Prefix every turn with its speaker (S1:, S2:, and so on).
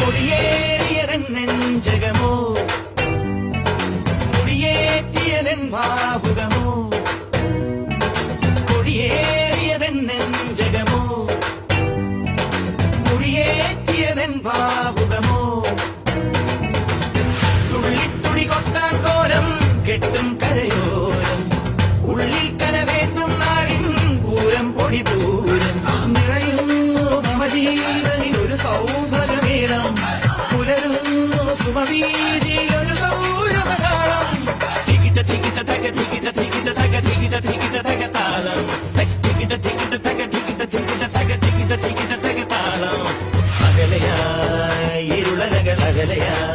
S1: കൊടിയേറിയതൻ നെഞ്ചകമോ കൊടിയേറ്റിയതൻ ഭാവുകമോ കൊടിയേറിയതൻ നെഞ്ചകമോ കൊടിയേറ്റിയതൻ ഭാവുകമോ തുള്ളിത്തുടി കൊട്ടാൻ കോരം കെട്ടും കരയോരം ഉള്ളിൽ കനവേന്തും നാടിൻ പൂരം പൊടിപൂരം നിറയുന്നു മമജീവനിൽ ഒരു സൗഭഗമേളം പുലരുന്നു സുമവീതിയിൽ ഒരു സൗരമകാളം തികിട്ട തികിട്ട തക തികിട്ട തികിട്ട തക തികിട്ട തികിട്ട തക താളം തികിട്ട തികിട്ട തക തികിട്ട തികിട്ട തക തികിട്ട തികിട്ട തക താളം അകലയായി ഇരുളലകൾ അകലയായി